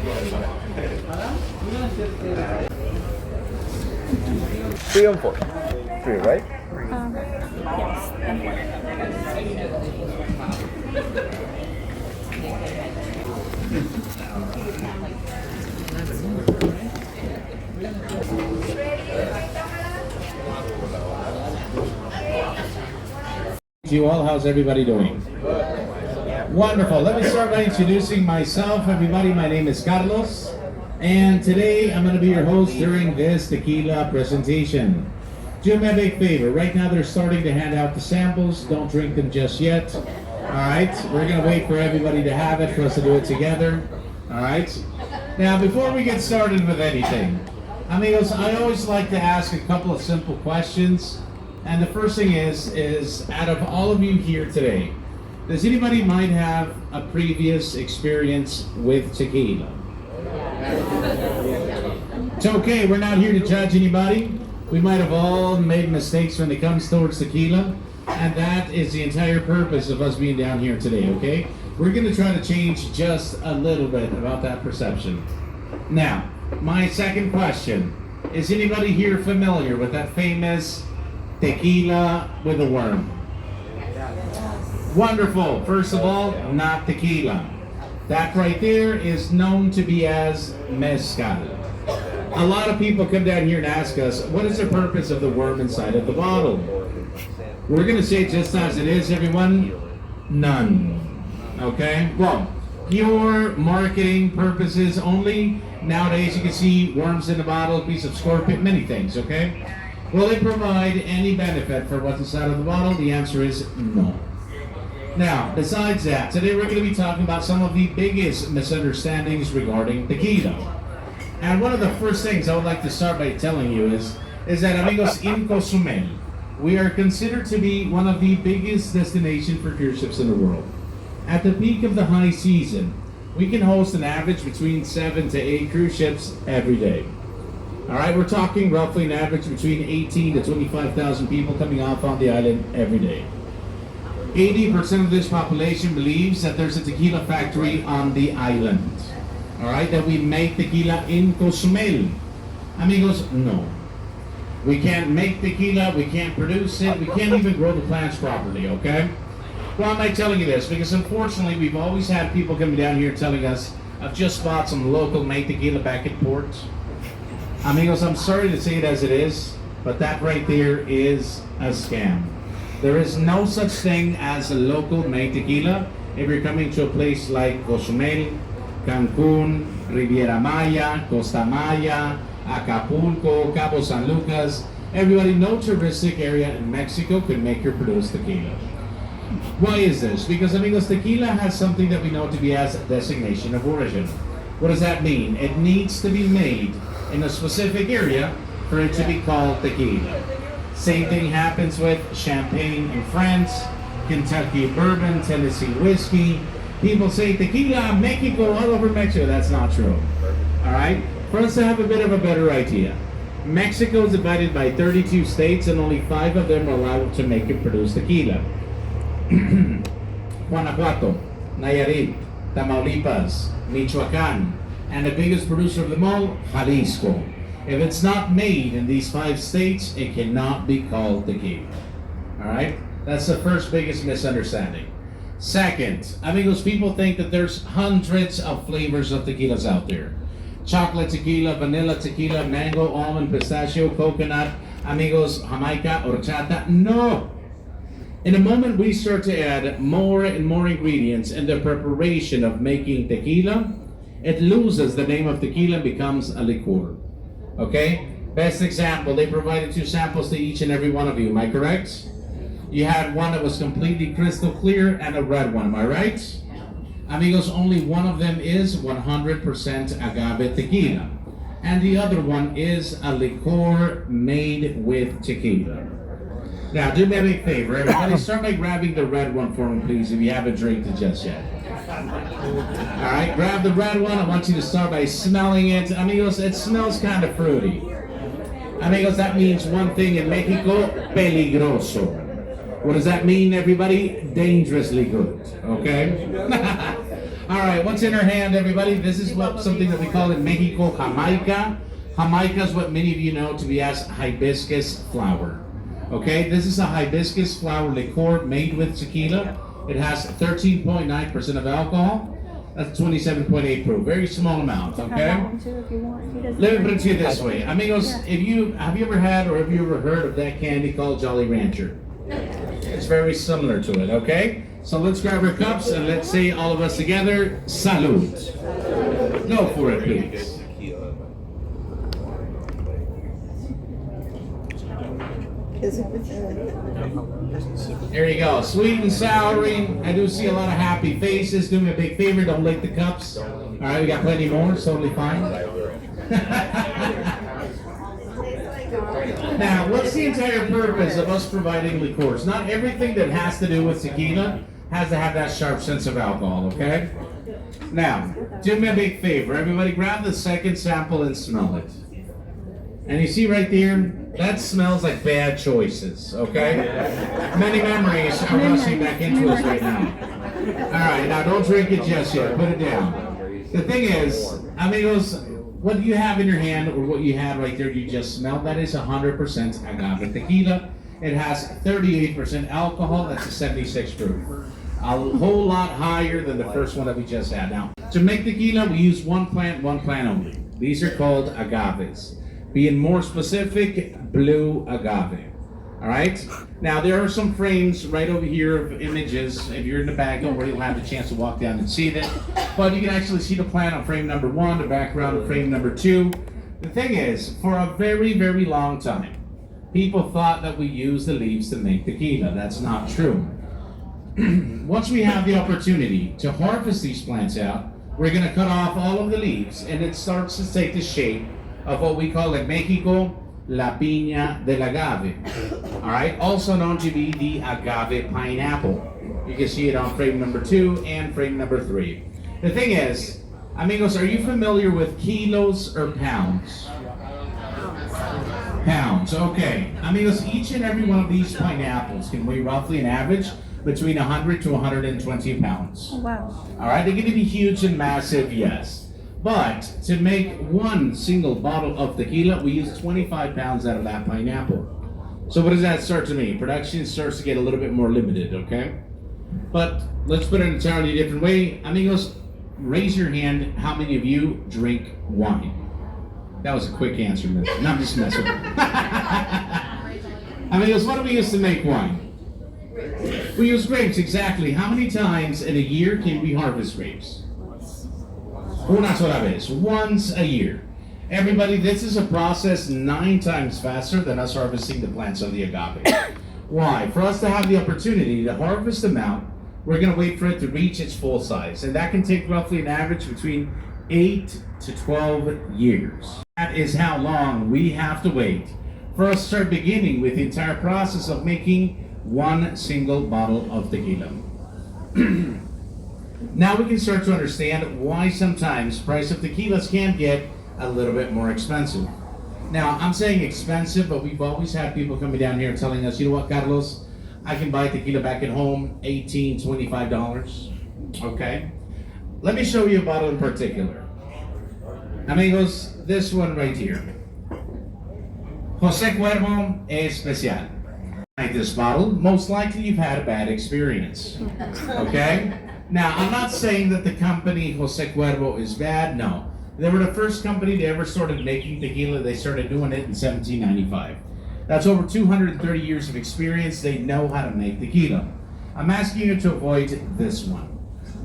Three and four. Three, right? Yes. You all, how's everybody doing? Wonderful. Let me start by introducing myself, everybody. My name is Carlos, and today I'm going to be your host during this tequila presentation. Do me a big favor. Right now they're starting to hand out the samples. Don't drink them just yet. All right. We're going to wait for everybody to have it for us to do it together. All right. Now, before we get started with anything, amigos, I always like to ask a couple of simple questions. And the first thing is out of all of you here today, does anybody might have a previous experience with tequila? It's okay, we're not here to judge anybody. We might have all made mistakes when it comes towards tequila, and that is the entire purpose of us being down here today, okay? We're gonna try to change just a little bit about that perception. Now, my second question, is anybody here familiar with that famous tequila with a worm? Wonderful. First of all, not tequila. That right there is known to be as mezcal. A lot of people come down here and ask us, what is the purpose of the worm inside of the bottle? We're going to say just as it is, everyone, none. Okay? Well, pure marketing purposes only. Nowadays you can see worms in the bottle, a piece of scorpion, many things, okay? Will it provide any benefit for what's inside of the bottle? The answer is no. Now, besides that, today we're going to be talking about some of the biggest misunderstandings regarding tequila. And one of the first things I would like to start by telling you is that, amigos, in Cozumel, we are considered to be one of the biggest destinations for cruise ships in the world. At the peak of the high season, we can host an average between 7 to 8 cruise ships every day. All right, we're talking roughly an average between 18 to 25,000 people coming off on the island every day. 80% of this population believes that there's a tequila factory on the island. All right, that we make tequila in Cozumel. Amigos, no. We can't make tequila, we can't produce it, we can't even grow the plants properly, okay? Why am I telling you this? Because unfortunately, we've always had people coming down here telling us, I've just bought some local made tequila back at port. Amigos, I'm sorry to say it as it is, but that right there is a scam. There is no such thing as a local made tequila if you're coming to a place like Cozumel, Cancun, Riviera Maya, Costa Maya, Acapulco, Cabo San Lucas. Everybody, no touristic area in Mexico could make or produce tequila. Why is this? Because, amigos, tequila has something that we know to be as a designation of origin. What does that mean? It needs to be made in a specific area for it to be called tequila. Same thing happens with champagne in France, Kentucky bourbon, Tennessee whiskey. People say tequila, Mexico, all over Mexico. That's not true. All right? For us to have a bit of a better idea, Mexico is divided by 32 states and only 5 of them are allowed to make and produce tequila. Guanajuato, Nayarit, Tamaulipas, Michoacan, and the biggest producer of them all, Jalisco. If it's not made in these 5 states, it cannot be called tequila. All right? That's the first biggest misunderstanding. Second, amigos, people think that there's hundreds of flavors of tequilas out there. Chocolate tequila, vanilla tequila, mango, almond, pistachio, coconut, amigos, Jamaica, horchata. No! In the moment we start to add more and more ingredients in the preparation of making tequila, it loses the name of tequila and becomes a liqueur. Okay? Best example, they provided 2 samples to each and every one of you. Am I correct? You had one that was completely crystal clear and a red one. Am I right? Amigos, only one of them is 100% agave tequila. And the other one is a liqueur made with tequila. Now, do me a big favor. Everybody, start by grabbing the red one for me, please, if you haven't drank it just yet. All right, grab the red one. I want you to start by smelling it. Amigos, it smells kind of fruity. Amigos, that means one thing in Mexico, peligroso. What does that mean, everybody? Dangerously good, okay? All right, what's in her hand, everybody? This is something that we call in Mexico Jamaica. Jamaica is what many of you know to be as hibiscus flower. Okay, this is a hibiscus flower liqueur made with tequila. It has 13.9% of alcohol. That's 27.8 proof. Very small amount, okay? Let me put it to you this way. Amigos, have you ever had or have you ever heard of that candy called Jolly Rancher? It's very similar to it, okay? So let's grab our cups and let's say all of us together, salud. Go for it, please. There you go. Sweet and souring. I do see a lot of happy faces. Do me a big favor. Don't lick the cups. All right, we got plenty more. It's totally fine. Now, what's the entire purpose of us providing liqueurs? Not everything that has to do with tequila has to have that sharp sense of alcohol, okay? Now, do me a big favor. Everybody grab the second sample and smell it. And you see right there, that smells like bad choices, okay? Many memories are rushing back into us right now. All right, now don't drink it just yet. Put it down. The thing is, amigos, what you have in your hand or what you had right there you just smelled, that is 100% agave tequila. It has 38% alcohol. That's a 76 proof. A whole lot higher than the first one that we just had. Now, to make tequila, we use one plant only. These are called agaves. Being more specific, blue agave. All right? Now, there are some frames right over here of images. If you're in the back, don't worry, you'll have the chance to walk down and see that. But you can actually see the plant on frame number 1, the background on frame number 2. The thing is, for a very, very long time, people thought that we use the leaves to make tequila. That's not true. Once we have the opportunity to harvest these plants out, we're going to cut off all of the leaves, and it starts to take the shape of what we call in Mexico, la piña del agave. All right, also known to be the agave pineapple. You can see it on frame number 2 and frame number 3. The thing is, amigos, are you familiar with kilos or pounds? Pounds, okay. Amigos, each and every one of these pineapples can weigh roughly an average between 100 to 120 pounds. Oh, wow. All right, they're going to be huge and massive, yes. But to make one single bottle of tequila, we use 25 pounds out of that pineapple. So what does that start to mean? Production starts to get a little bit more limited, okay? But let's put it in an entirely different way. Amigos, raise your hand. How many of you drink wine? That was a quick answer, miss. No, I'm just messing with you. Amigos, what do we use to make wine? We use grapes, exactly. How many times in a year can we harvest grapes? Una sola vez, once a year. Everybody, this is a process 9 times faster than us harvesting the plants of the agave. Why? For us to have the opportunity to harvest them out, we're going to wait for it to reach its full size. And that can take roughly an average between 8 to 12 years. That is how long we have to wait for us to start beginning with the entire process of making one single bottle of tequila. Now we can start to understand why sometimes price of tequilas can get a little bit more expensive. Now, I'm saying expensive, but we've always had people coming down here telling us, you know what, Carlos, I can buy tequila back at home, $18, $25. Okay? Let me show you a bottle in particular. Amigos, this one right here. Jose Cuervo Especial. Like this bottle, most likely you've had a bad experience. Okay? Now, I'm not saying that the company Jose Cuervo is bad, no. They were the first company that ever started making tequila. They started doing it in 1795. That's over 230 years of experience. They know how to make tequila. I'm asking you to avoid this one.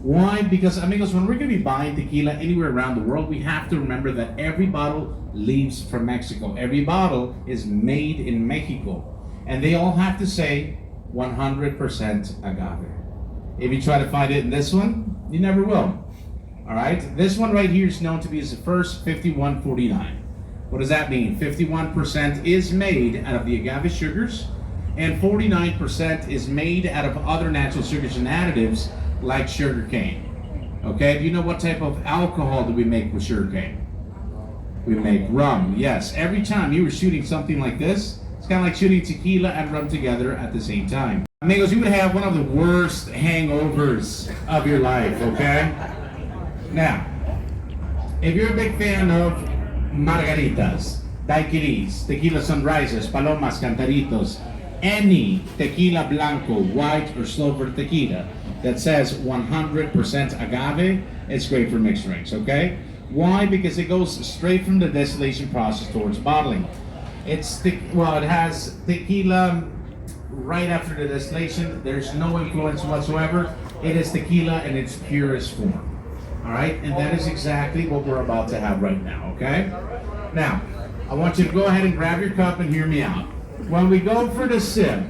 Why? Because, amigos, when we're going to be buying tequila anywhere around the world, we have to remember that every bottle leaves from Mexico. Every bottle is made in Mexico. And they all have to say 100% agave. If you try to find it in this one, you never will. All right, this one right here is known to be as the first 5149. What does that mean? 51% is made out of the agave sugars, and 49% is made out of other natural sugars and additives like sugar cane. Okay, do you know what type of alcohol do we make with sugar cane? We make rum, yes. Every time you were shooting something like this, it's kind of like shooting tequila and rum together at the same time. Amigos, you would have one of the worst hangovers of your life, okay? Now, if you're a big fan of margaritas, daiquiris, tequila sunrises, palomas, cantaritos, any tequila blanco, white or silver tequila that says 100% agave, it's great for mixed drinks, okay? Why? Because it goes straight from the distillation process towards bottling. It has tequila right after the distillation. There's no influence whatsoever. It is tequila in its purest form. All right, and that is exactly what we're about to have right now, okay? Now, I want you to go ahead and grab your cup and hear me out. When we go for the sip,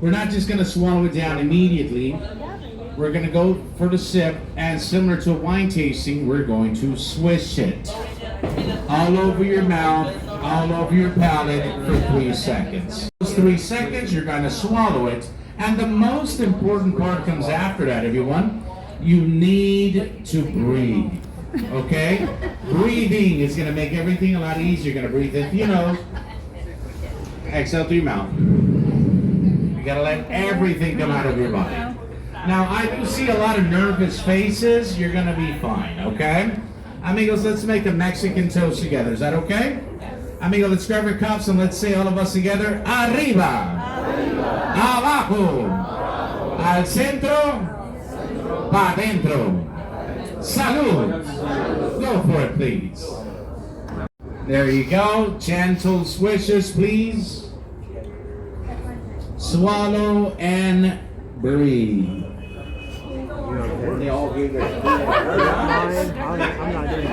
we're not just gonna swallow it down immediately. We're gonna go for the sip, and similar to a wine tasting, we're going to swish it all over your mouth, all over your palate for 3 seconds. Those 3 seconds, you're gonna swallow it, and the most important part comes after that, everyone. You need to breathe, okay? Breathing is gonna make everything a lot easier. You're gonna breathe in through your nose, exhale through your mouth. You gotta let everything come out of your body. Now, I do see a lot of nervous faces. You're gonna be fine, okay? Amigos, let's make a Mexican toast together. Is that okay? Amigo, let's grab your cups and let's say all of us together. Arriba, abajo, al centro, pa dentro. Salud. Go for it, please. There you go. Gentle swishes, please. Swallow and breathe. They all gave it. I'm not doing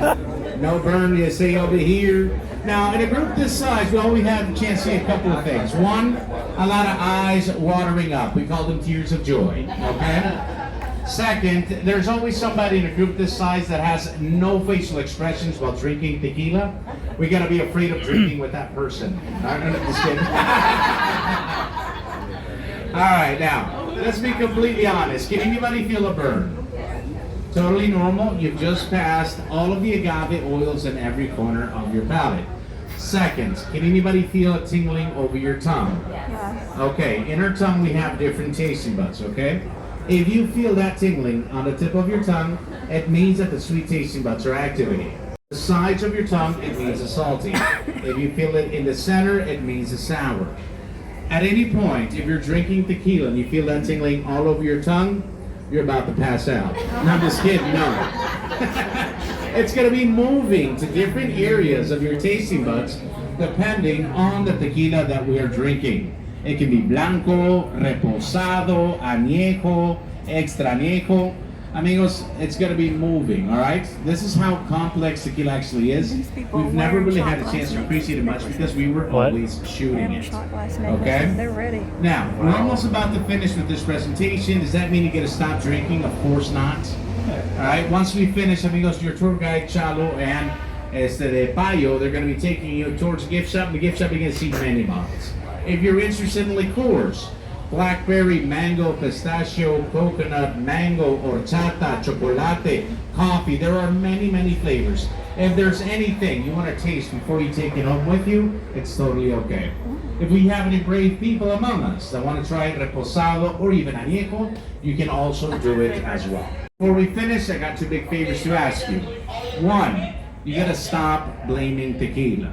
that. No burn, you see over here. Now, in a group this size, we always have a chance to see a couple of things. One, a lot of eyes watering up. We call them tears of joy, okay? Second, there's always somebody in a group this size that has no facial expressions while drinking tequila. We gotta be afraid of drinking with that person. I'm just kidding. All right, now, let's be completely honest. Can anybody feel a burn? Totally normal. You've just passed all of the agave oils in every corner of your palate. Second, can anybody feel it tingling over your tongue? Yes. Okay, in our tongue we have different tasting buds, okay? If you feel that tingling on the tip of your tongue, it means that the sweet tasting buds are activated. The sides of your tongue, it means the salty. If you feel it in the center, it means the sour. At any point, if you're drinking tequila and you feel that tingling all over your tongue, you're about to pass out. No, I'm just kidding, no. It's going to be moving to different areas of your tasting buds depending on the tequila that we are drinking. It can be blanco, reposado, añejo, extra añejo. Amigos, it's going to be moving, all right? This is how complex tequila actually is. We've never really had a chance to appreciate it much because we were always shooting it. Okay? They're ready. Now, we're almost about to finish with this presentation. Does that mean you get to stop drinking? Of course not. All right, once we finish, amigos, your tour guide, Chalo, and de Payo, they're going to be taking you towards the gift shop. In the gift shop, you're going to see many bottles. If you're interested in liqueurs, blackberry, mango, pistachio, coconut, mango, horchata, chocolate, coffee. There are many, many flavors. If there's anything you want to taste before you take it home with you, it's totally okay. If we have any brave people among us that want to try reposado or even añejo, you can also do it as well. Before we finish, I got two big favors to ask you. One, you gotta stop blaming tequila.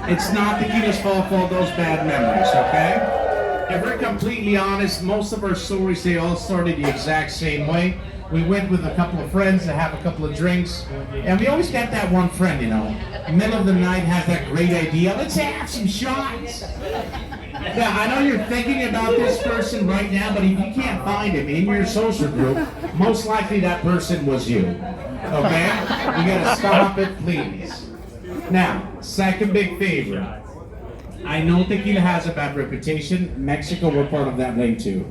It's not tequila's fault for all those bad memories, okay? If we're completely honest, most of our stories, they all started the exact same way. We went with a couple of friends to have a couple of drinks, and we always got that one friend, you know, middle of the night has that great idea, let's have some shots. Now, I know you're thinking about this person right now, but if you can't find him in your social group, most likely that person was you, okay? You gotta stop it, please. Now, second big favor. I know tequila has a bad reputation. Mexico, we're part of that lane too.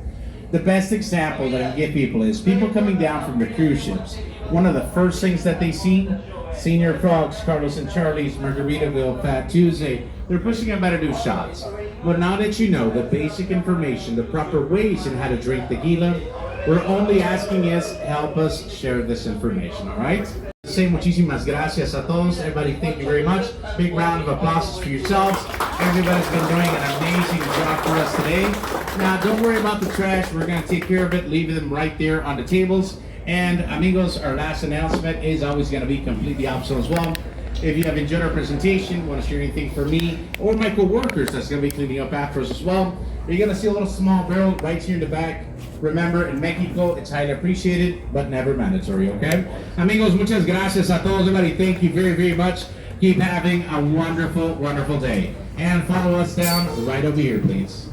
The best example that I can give people is people coming down from the cruise ships. One of the first things that they see, Senior Frogs, Carlos and Charlie's, Margaritaville, Fat Tuesday, they're pushing about to do shots. But now that you know the basic information, the proper ways in how to drink tequila, we're only asking is help us share this information, all right? Say muchísimas gracias a todos. Everybody, thank you very much. Big round of applause for yourselves. Everybody's been doing an amazing job for us today. Now, don't worry about the trash. We're going to take care of it, leaving them right there on the tables. And amigos, our last announcement is always going to be completely optional as well. If you have enjoyed our presentation, want to share anything for me or my co-workers that's going to be cleaning up after us as well, you're going to see a little small barrel right here in the back. Remember, in Mexico, it's highly appreciated, but never mandatory, okay? Amigos, muchas gracias a todos. Everybody, thank you very, very much. Keep having a wonderful, wonderful day. And follow us down right over here, please.